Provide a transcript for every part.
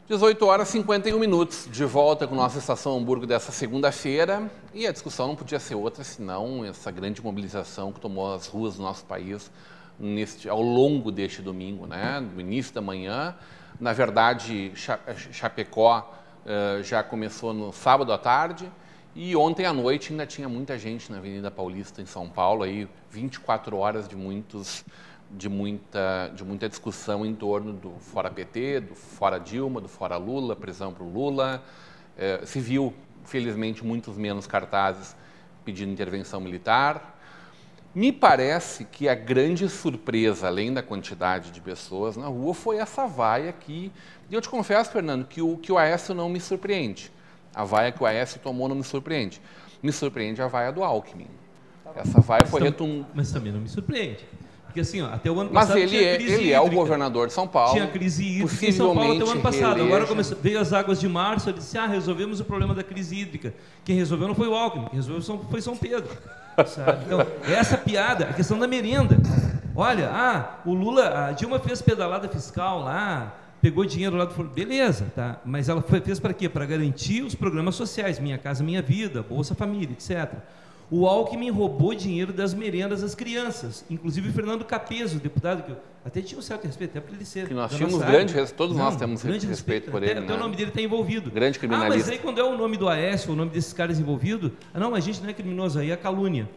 18 horas e 51 minutos, de volta com nossa Estação Hamburgo dessa segunda-feira. E a discussão não podia ser outra, senão essa grande mobilização que tomou as ruas do nosso país ao longo deste domingo, né? No início da manhã. Na verdade, Chapecó já começou no sábado à tarde e ontem à noite ainda tinha muita gente na Avenida Paulista, em São Paulo, aí 24 horas de muita discussão em torno do fora PT, do fora Dilma, do fora Lula, prisão para o Lula. Se viu, felizmente, muitos menos cartazes pedindo intervenção militar. Me parece que a grande surpresa, além da quantidade de pessoas na rua, foi essa vaia aqui. E eu te confesso, Fernando, que o Aécio não me surpreende. A vaia que o Aécio tomou não me surpreende. Me surpreende a vaia do Alckmin. Essa vaia foi retumbante. Mas também não me surpreende. Porque assim, ó, até o ano passado tinha crise hídrica. Ele é o governador de São Paulo. Tinha crise hídrica em São Paulo até o ano passado. Agora veio as águas de março, ele disse, resolvemos o problema da crise hídrica. Quem resolveu não foi o Alckmin, quem resolveu foi São Pedro. Sabe? Então, essa piada, a questão da merenda. Olha, o Lula, a Dilma fez pedalada fiscal lá, pegou dinheiro lá do fundo. Beleza, tá? Mas ela fez para quê? Para garantir os programas sociais, Minha Casa Minha Vida, Bolsa Família, etc. O Alckmin roubou dinheiro das merendas das crianças, inclusive o Fernando Capezo, deputado, que eu até tinha um certo respeito, até por ele ser. Que nós tínhamos grande respeito, todos nós temos grande respeito por ele. Até o nome dele está envolvido. Grande criminalista. Mas aí quando é o nome do Aécio, o nome desses caras envolvidos, não, a gente não é criminoso, aí é calúnia.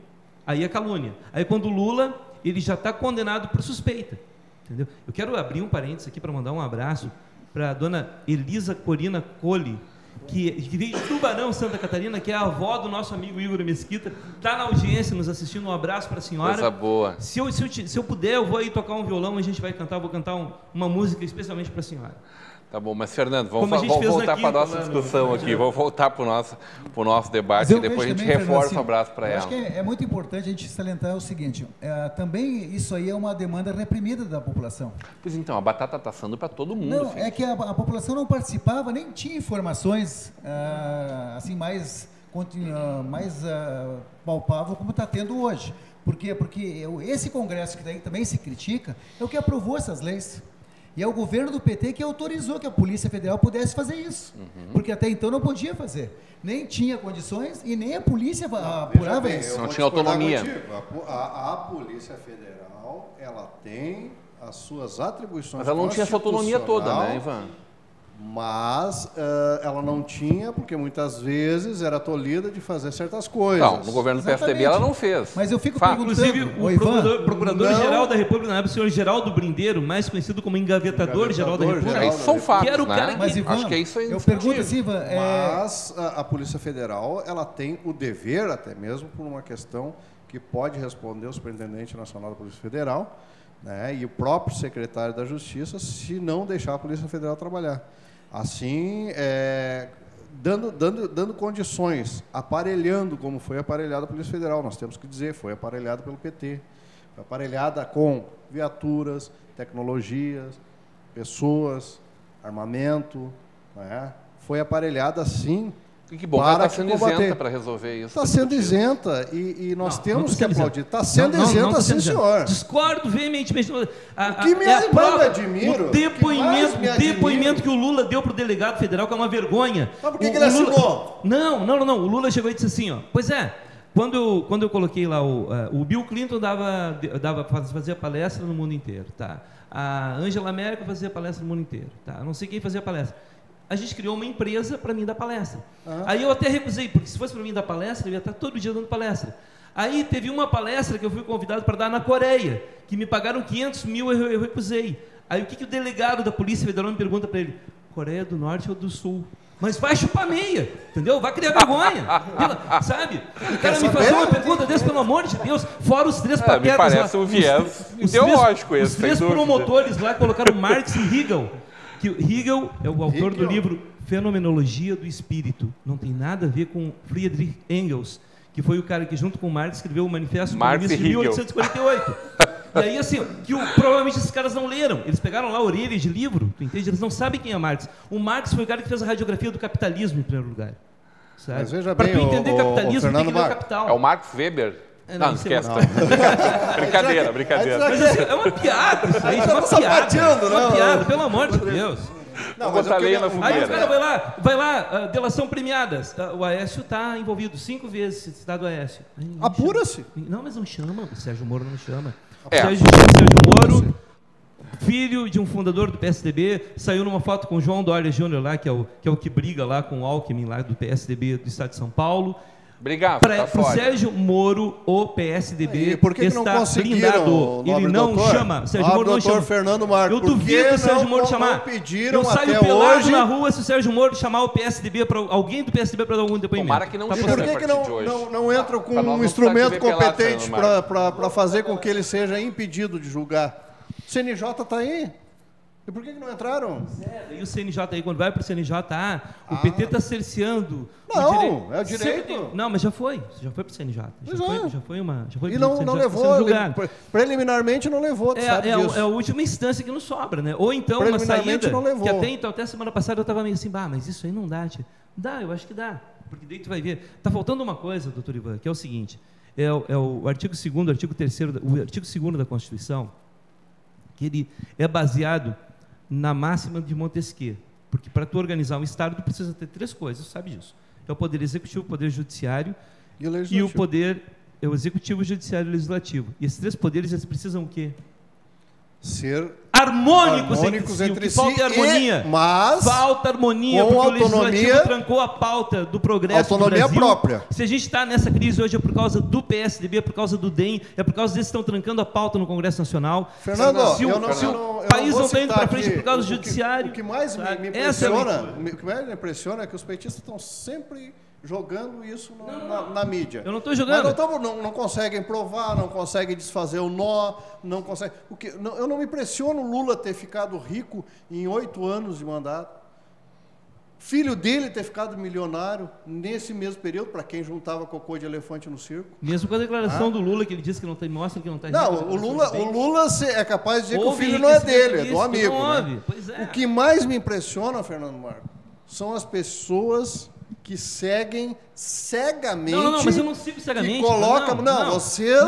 Aí é calúnia. Aí quando o Lula, ele já está condenado por suspeita. Entendeu? Eu quero abrir um parênteses aqui para mandar um abraço para a dona Elisa Corina Colli, que veio de Tubarão, Santa Catarina, que é a avó do nosso amigo Igor Mesquita, está na audiência nos assistindo. Um abraço para a senhora. Coisa boa. Se eu puder, eu vou aí tocar um violão, a gente vai cantar, vou cantar uma música especialmente para a senhora. Tá bom, mas Fernando, vamos voltar para a nossa discussão aqui, vamos voltar para o nosso debate e depois a gente reforça o abraço para ela. Acho que é muito importante a gente salientar o seguinte, também isso aí é uma demanda reprimida da população. Pois então, a batata está assando para todo mundo. Não, é que a população não participava, nem tinha informações assim mais palpável como está tendo hoje. Por quê? Porque esse Congresso que também se critica é o que aprovou essas leis. E é o governo do PT que autorizou que a Polícia Federal pudesse fazer isso. Porque até então não podia fazer. Nem tinha condições e nem a polícia apurava isso. Não tinha autonomia. A Polícia Federal, ela tem as suas atribuições. Mas ela não tinha essa autonomia toda, né, Ivan? Mas ela não tinha, porque muitas vezes era tolhida de fazer certas coisas. Não, no governo do PSDB ela não fez. Mas eu fico perguntando... Inclusive, o Procurador-Geral da República, na época, o senhor Geraldo Brindeiro, mais conhecido como Engavetador-Geral da República. Isso são fatos, que era o cara né? Mas, Ivan, acho que é isso aí. Eu pergunto assim, Ivan... Mas a Polícia Federal, ela tem o dever, até mesmo por uma questão que pode responder o Superintendente Nacional da Polícia Federal, né, e o próprio secretário da Justiça, se não deixar a Polícia Federal trabalhar. Assim, dando condições, aparelhando como foi aparelhada a Polícia Federal. Nós temos que dizer, foi aparelhada pelo PT. Foi aparelhada com viaturas, tecnologias, pessoas, armamento. Né? Foi aparelhada, sim. E que bom que ela está sendo isenta para resolver isso. Está sendo isenta e nós temos que aplaudir. Está sendo isenta, sim, senhor. Discordo veementemente. O que me admiro, o depoimento que o Lula deu para o delegado federal, que é uma vergonha. Mas por que ele assinou? Não. O Lula chegou e disse assim, pois é, quando eu coloquei lá, o Bill Clinton fazia palestra no mundo inteiro, tá? A Angela Merkel fazia palestra no mundo inteiro, tá? Não sei quem fazia palestra. A gente criou uma empresa para mim dar palestra. Aí eu até recusei, porque se fosse para mim dar palestra, eu ia estar todo dia dando palestra. Aí teve uma palestra que eu fui convidado para dar na Coreia, que me pagaram 500 mil, eu recusei. Aí o que o delegado da Polícia Federal me pergunta para ele? Coreia do Norte ou do Sul? Mas vai chupar meia, entendeu? Vai criar vergonha, sabe? O cara me fazia uma pergunta desse, pelo amor de Deus, fora os três patetas. Me parece um viés ideológico esse. Os três promotores lá colocaram Marx e Hegel. Que Hegel é o autor do livro Fenomenologia do Espírito. Não tem nada a ver com Friedrich Engels, que foi o cara que, junto com Marx, escreveu o Manifesto Comunista de 1848. E aí, assim, provavelmente esses caras não leram. Eles pegaram lá orelhas de livro, tu entende? Eles não sabem quem é Marx. O Marx foi o cara que fez a radiografia do capitalismo, em primeiro lugar. Sabe? Mas veja bem, para tu entender capitalismo, tem que ler o Capital. É o Marx Weber? Não, esquece. Brincadeira. Mas assim, é uma piada isso aí, uma piada, pelo amor de Deus. Não, Vou mas botar eu lenha queria- na Aí fogueira. os caras vai lá, delação premiadas. O Aécio está envolvido 5 vezes, citado Aécio. Aí não Apura-se. chama. Não, mas não chama. O Sérgio Moro não chama. É. Sérgio Moro, filho de um fundador do PSDB, saiu numa foto com o João Dória Júnior lá, que é o que briga lá com o Alckmin lá do PSDB do Estado de São Paulo. Brigava, Para tá o fora. Sérgio Moro, o PSDB E por que não está conseguiram, blindado. nobre Ele não doutor? chama. Sérgio Moro não Doutor chama. Fernando Marcos, Eu por duvido que o Sérgio Moro não chamar. pediram Eu saio até pelado hoje? na rua se o Sérgio Moro chamar o PSDB para alguém do PSDB para dar algum depoimento. Tomara que não Tá seja. E por a que, que partir de hoje. não entram com Pra nós um não instrumento precisar te ver pelado, competente Fernando para fazer com que ele seja impedido de julgar? O CNJ está aí. E por que não entraram? E o CNJ aí, quando vai para o CNJ, o PT está cerceando. Não, é o direito. Sempre- Não, mas já foi para o CNJ. Pois Já é. foi E não CNJ, levou, tá sendo julgado. preliminarmente não levou, tu sabe disso. É a última instância que nos sobra, né? Ou então uma Preliminarmente saída não levou. que até semana passada eu estava meio assim, mas isso aí não dá, tia. Dá, eu acho que dá. Porque daí tu vai ver. Está faltando uma coisa, doutor Ivan, que é o seguinte, o artigo 2º, artigo 3º, o artigo 2º da Constituição, que ele é baseado na máxima de Montesquieu. Porque para tu organizar um Estado, tu precisa ter 3 coisas, tu sabe disso. É o poder executivo, o poder judiciário E o e o legislativo. poder executivo, judiciário e legislativo. E esses 3 poderes, eles precisam o quê? Ser Harmônicos harmônicos entre entre si. O que falta é si, harmonia. mas Falta harmonia, com porque autonomia- o legislativo trancou a pauta do progresso autonomia do Brasil. própria. Se a gente está nessa crise hoje é por causa do PSDB, é por causa do DEM, é por causa desses que estão trancando a pauta no Congresso Nacional. Fernando, se o, eu não, se eu o não- eu país vou não está indo citar para frente aqui. por causa do O que- judiciário. O que mais sabe? me Essa é a impressiona, leitura. o que mais me impressiona é que os petistas estão sempre jogando isso na mídia. Eu não estou jogando. Mas não conseguem provar, não conseguem desfazer o nó, não conseguem. Eu não me impressiono o Lula ter ficado rico em 8 anos de mandato. Filho dele ter ficado milionário nesse mesmo período, para quem juntava cocô de elefante no circo. Mesmo com a declaração do Lula, que ele disse que não tem, mostra que não está Não, o Lula é capaz de dizer que o filho não é enriquecimento dele, é do ilícito, amigo. não Né? houve. Pois é. O que mais me impressiona, Fernando Marcos, são as pessoas que seguem cegamente. Não, mas eu não sigo cegamente. Que colocam, vocês.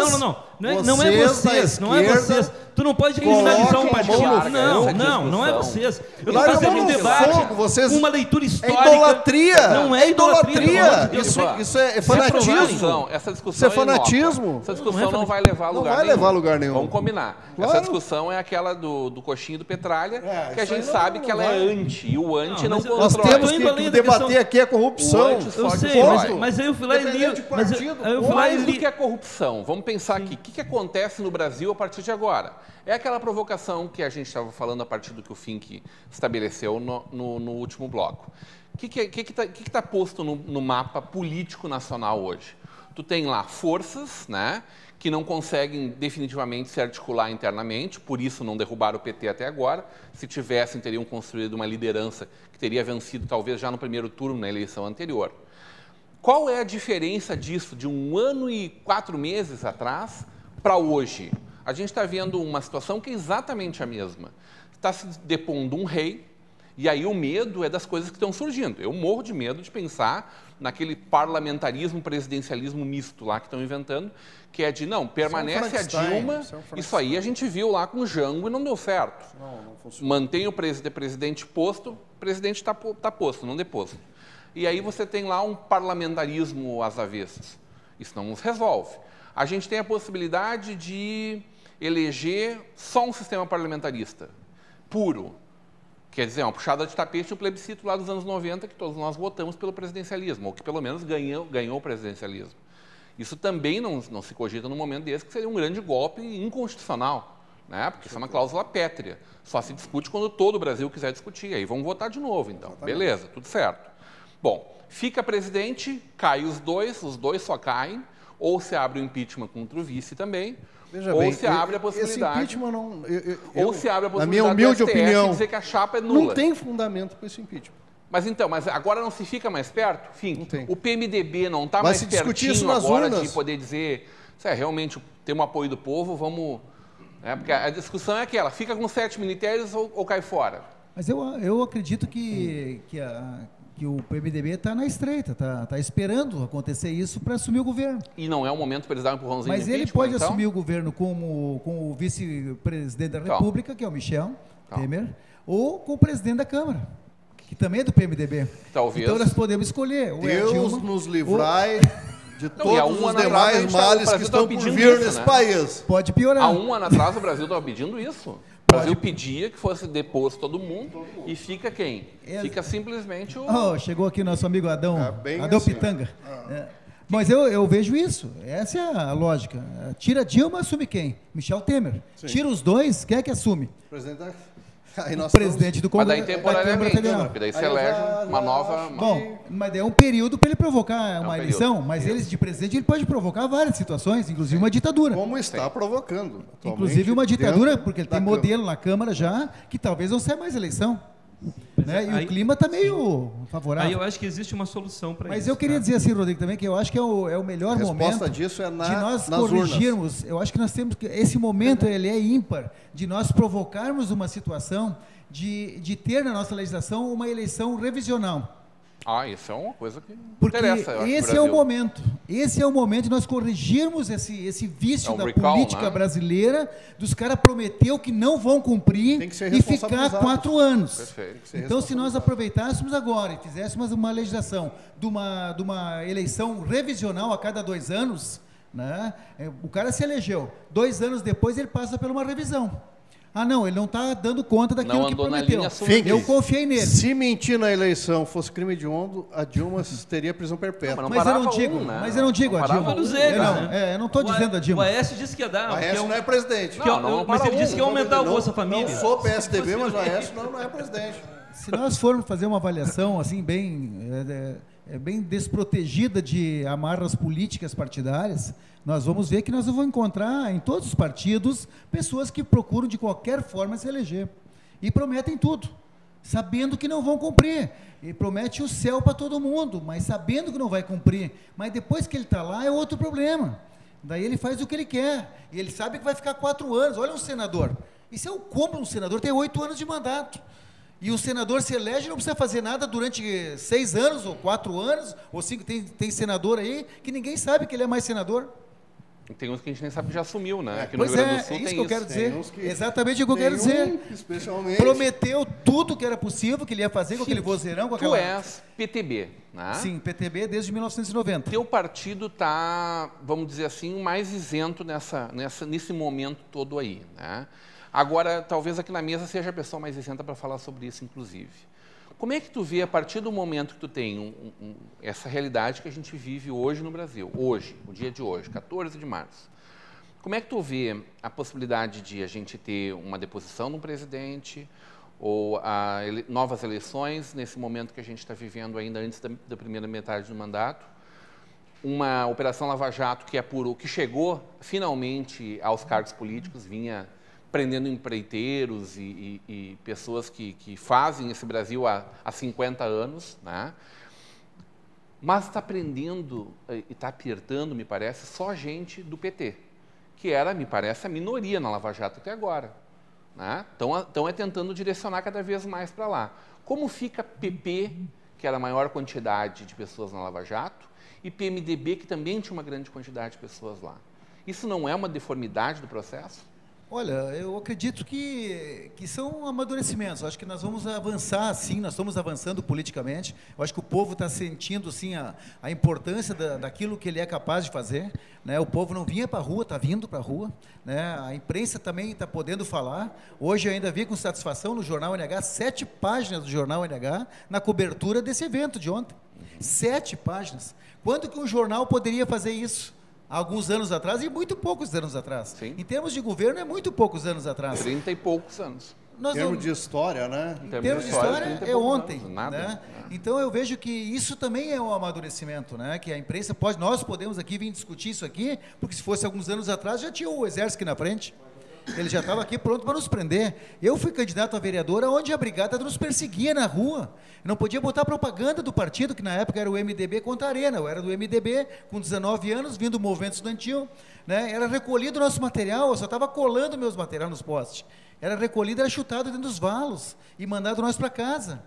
Não é vocês, não é vocês. Tu não pode criminalizar um colocam a mão no partido. fogo. Não é vocês. Eu estou Larga a fazendo mão um no debate fogo, vocês- com uma leitura É histórica. idolatria! Não é idolatria. pelo amor de Deus. Isso é fanatismo. Essa discussão Isso é fanatismo. inócua. Essa discussão Não é não vai levar a Não lugar vai nenhum. levar a lugar nenhum. Vamos combinar. Claro. Essa discussão é aquela do coxinho do Petralha, que a isso aí gente não- sabe não que ela vai. é anti. E o anti Não, não mas eu- Nós constrói. temos tô indo além que da debater questão- aqui a corrupção. O antes Eu só sei, destrói. mas aí eu fui lá e li. Independente de Mas partido, aí eu fui lá e Mais do li. que a corrupção, vamos pensar aqui, o que acontece no Brasil a partir de agora? É aquela provocação que a gente estava falando a partir do que o Fink estabeleceu no último bloco. O que está posto no mapa político nacional hoje? Tu tem lá forças, né, que não conseguem definitivamente se articular internamente, por isso não derrubaram o PT até agora. Se tivessem, teriam construído uma liderança que teria vencido talvez já no primeiro turno na eleição anterior. Qual é a diferença disso de 1 ano e 4 meses atrás para hoje? A gente está vendo uma situação que é exatamente a mesma. Está se depondo um rei, e aí o medo é das coisas que estão surgindo. Eu morro de medo de pensar naquele parlamentarismo, presidencialismo misto lá que estão inventando, que é de, não, permanece a Dilma, isso aí a gente viu lá com o Jango e não deu certo. Não funciona. Mantém o presidente posto, o presidente está posto, não deposto. E aí você tem lá um parlamentarismo às avessas. Isso não nos resolve. A gente tem a possibilidade de eleger só um sistema parlamentarista, puro. Quer dizer, uma puxada de tapete, o plebiscito lá dos anos 90, que todos nós votamos pelo presidencialismo, ou que pelo menos ganhou o presidencialismo. Isso também não se cogita num momento desse, que seria um grande golpe inconstitucional, né? Porque isso é uma cláusula pétrea. Só se discute quando todo o Brasil quiser discutir. Aí vamos votar de novo, então. Beleza, tudo certo. Bom, fica presidente, cai os dois só caem, ou se abre o impeachment contra o vice também, Veja ou bem, se abre a possibilidade... Esse impeachment não... ou se abre a na possibilidade minha humilde do STF opinião, dizer que a chapa é nula. não tem fundamento para esse impeachment. Mas agora não se fica mais perto? Não tem. O PMDB não está Vai mais se discutir isso pertinho nas agora urnas. de poder dizer, se é realmente tem um apoio do povo, vamos... porque a discussão é aquela, fica com 7 ministérios ou cai fora? Mas eu acredito que que o PMDB está na estreita, está esperando acontecer isso para assumir o governo. E não é o momento para eles darem um empurrãozinho Mas no ele impeachment, pode então? assumir o governo com o vice-presidente da República, que é o Michel Temer, ou com o presidente da Câmara, que também é do PMDB. Talvez. Então nós podemos escolher. Ou é a Deus Dilma, nos livrai de Não, e há todos um os ano atrás a demais gente males o que Brasil estão tava por pedindo vir isso, nesse né? país. pode piorar. Há um ano atrás o Brasil estava pedindo isso. O Brasil pedia que fosse deposto todo mundo e fica quem? Fica simplesmente o... Chegou aqui nosso amigo Adão, bem Adão assim. Pitanga. Mas eu vejo isso, essa é a lógica. Tira Dilma, assume quem? Michel Temer. Sim. Tira os dois, quem é que assume? Presidente da... Aí nós Presidente do Mas daí Congresso, da Câmara temporariamente, Federal. porque daí se Aí eu elege já uma nova... acho Bom, mas é um período para ele provocar uma período. eleição, mas ele de presidente ele pode provocar várias situações, inclusive uma ditadura. Como está provocando. atualmente Inclusive uma ditadura, dentro porque ele da tem Câmara. modelo na Câmara já, que talvez não saia mais eleição. Né? E aí- o clima está meio favorável. Aí eu acho que existe uma solução para isso. Mas eu queria tá? dizer assim, Rodrigo, também, que eu acho que é o melhor A resposta momento disso é de nós nas corrigirmos. Eu acho que nós temos que... Esse momento, ele é ímpar, de nós provocarmos uma situação de ter na nossa legislação uma eleição revisional. isso é uma coisa que Porque interessa, eu acho, esse pro é o Brasil. momento. Esse é o momento de nós corrigirmos esse vício É um da recall, política né? brasileira, dos caras prometer o que não vão cumprir Tem que ser e ficar responsabilizados. 4 anos. Perfeito. Tem que ser Então, se nós responsabilizado. aproveitássemos agora e fizéssemos uma legislação de uma eleição revisional a cada 2 anos, né? O cara se elegeu. 2 anos depois ele passa por uma revisão. Não, ele não está dando conta daquilo Não que andou na prometeu. linha sua. Eu confiei nele. Se mentir na eleição fosse crime hediondo, a Dilma teria prisão perpétua. Não Mas eu não parava digo, né? mas eu não digo a parava Dilma. Todos um. eles, Eu né? não estou dizendo a O Dilma. Aécio disse que ia dar. O Aécio não é presidente. Mas ele disse que ia aumentar o Bolsa Não Família. sou PSDB, mas o Aécio não é presidente. Se nós formos fazer uma avaliação assim bem desprotegida de amarras políticas partidárias, nós vamos ver que nós vamos encontrar em todos os partidos pessoas que procuram de qualquer forma se eleger e prometem tudo, sabendo que não vão cumprir. E promete o céu para todo mundo, mas sabendo que não vai cumprir. Mas depois que ele está lá é outro problema. Daí ele faz o que ele quer. E ele sabe que vai ficar 4 anos. Olha um senador. Isso é o como um senador tem 8 anos de mandato. E o senador se elege e não precisa fazer nada durante 6 anos, ou 4 anos, ou 5. Tem senador aí que ninguém sabe que ele é mais senador. Tem uns que a gente nem sabe que já sumiu, né? Aqui no Pois Rio Grande do é Sul isso tem que eu quero isso. dizer. Tem uns que- Exatamente o que eu quero dizer. Especialmente. Prometeu tudo que era possível, que ele ia fazer com aquele vozeirão, com Tu aquela... és PTB, né? Sim, PTB desde 1990. Teu partido está, vamos dizer assim, mais isento nesse momento todo aí, né? Agora, talvez aqui na mesa seja a pessoa mais isenta para falar sobre isso, inclusive. Como é que tu vê, a partir do momento que tu tem essa realidade que a gente vive hoje no Brasil, hoje, o dia de hoje, 14 de março, como é que tu vê a possibilidade de a gente ter uma deposição de um presidente ou novas eleições nesse momento que a gente está vivendo ainda antes da primeira metade do mandato? Uma operação Lava Jato que apurou, que chegou finalmente aos cargos políticos, vinha prendendo empreiteiros e pessoas que fazem esse Brasil há 50 anos, né? Mas está prendendo e está apertando, me parece, só gente do PT, que era, me parece, a minoria na Lava Jato até agora, né? Então tentando direcionar cada vez mais para lá. Como fica PP, que era a maior quantidade de pessoas na Lava Jato, e PMDB, que também tinha uma grande quantidade de pessoas lá? Isso não é uma deformidade do processo? Olha, eu acredito que são amadurecimentos. Eu acho que nós vamos avançar, sim, nós estamos avançando politicamente. Eu acho que o povo está sentindo, sim, a importância daquilo que ele é capaz de fazer, né? O povo não vinha para a rua, está vindo para a rua, né? A imprensa também está podendo falar. Hoje eu ainda vi com satisfação no Jornal NH, 7 páginas do Jornal NH, na cobertura desse evento de ontem. 7 páginas. Quando que um jornal poderia fazer isso? Há alguns anos atrás e muito poucos anos atrás. Sim. Em termos de governo, é muito poucos anos atrás. 30 e poucos anos. Nós Em termos não- de história, né? em termos de história, 30 e é poucos ontem. anos, nada. Né? Então, eu vejo que isso também é um amadurecimento, né? Que a imprensa pode... Nós podemos aqui vir discutir isso aqui, porque se fosse alguns anos atrás, já tinha o exército aqui na frente. Ele já estava aqui pronto para nos prender. Eu fui candidato a vereador onde a brigada nos perseguia na rua. Eu não podia botar propaganda do partido, que na época era o MDB contra a Arena. Eu era do MDB, com 19 anos, vindo do movimento estudantil. Né? Era recolhido o nosso material, eu só estava colando meus materiais nos postes. Era recolhido, era chutado dentro dos valos e mandado nós para casa.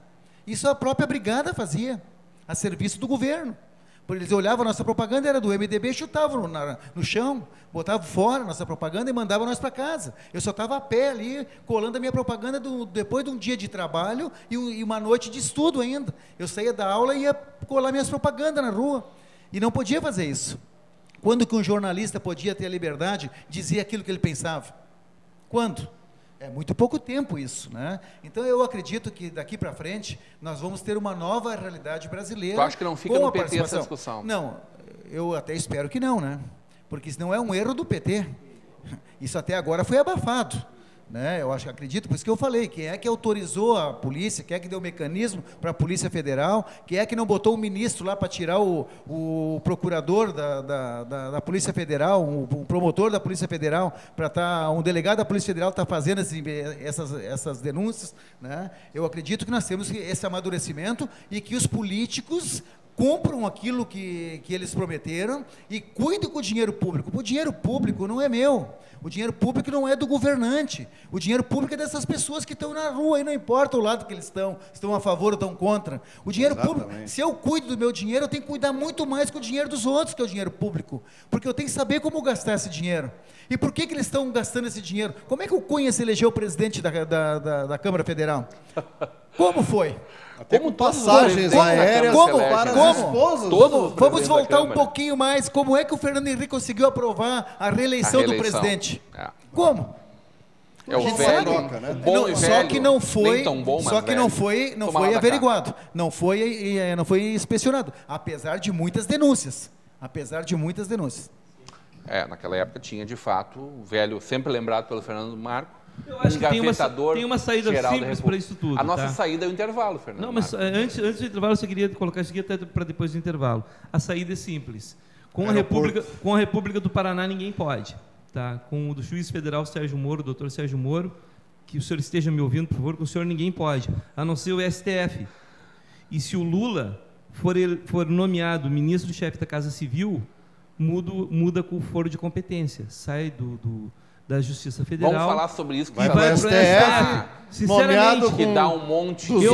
Isso a própria brigada fazia, a serviço do governo. Porque eles olhavam a nossa propaganda, era do MDB, chutavam no chão, botavam fora a nossa propaganda e mandavam nós para casa. Eu só estava a pé ali, colando a minha propaganda depois de um dia de trabalho e uma noite de estudo ainda. Eu saía da aula e ia colar minhas propagandas na rua. E não podia fazer isso. Quando que um jornalista podia ter a liberdade de dizer aquilo que ele pensava? Quando? É muito pouco tempo isso, né? Então eu acredito que daqui para frente nós vamos ter uma nova realidade brasileira. Eu acho que não fica no PT essa discussão. Não, eu até espero que não, né? Porque isso não é um erro do PT. Isso até agora foi abafado, né? Eu acredito, por isso que eu falei, quem é que autorizou a polícia, quem é que deu o mecanismo para a Polícia Federal, quem é que não botou o ministro lá para tirar o procurador da Polícia Federal, o promotor da Polícia Federal, para estar, um delegado da Polícia Federal está fazendo essas denúncias, né? Eu acredito que nós temos esse amadurecimento e que os políticos cumpram aquilo que eles prometeram e cuidem com o dinheiro público. O dinheiro público não é meu. O dinheiro público não é do governante. O dinheiro público é dessas pessoas que estão na rua, e não importa o lado que eles estão a favor ou estão contra. O dinheiro público, se eu cuido do meu dinheiro, eu tenho que cuidar muito mais com o dinheiro dos outros, que é o dinheiro público. Porque eu tenho que saber como gastar esse dinheiro. E por que eles estão gastando esse dinheiro? Como é que o Cunha se elegeu presidente da Câmara Federal? Como foi? Até com passagens aéreas para as esposas. Vamos voltar um pouquinho mais. Como é que o Fernando Henrique conseguiu aprovar a reeleição do presidente? Como? É o velho, né? bom e velho, só que não foi, nem tão bom, só que não foi averiguado, não foi inspecionado, apesar de muitas denúncias. Naquela época tinha, de fato, o velho, sempre lembrado pelo Fernando Marco, eu acho que tem uma saída simples para isso tudo. A nossa saída é o intervalo, Fernando. Não, mas antes do intervalo, eu só queria colocar isso aqui até para depois do intervalo. A saída é simples. Com a República do Paraná, ninguém pode. Tá? Com o do juiz federal Sérgio Moro, doutor Sérgio Moro, que o senhor esteja me ouvindo, por favor, com o senhor ninguém pode, a não ser o STF. E se o Lula for nomeado ministro-chefe da Casa Civil, muda com o foro de competência, sai da Justiça Federal. Vamos falar sobre isso. Vai para o STF, sinceramente, que dá um monte. Eu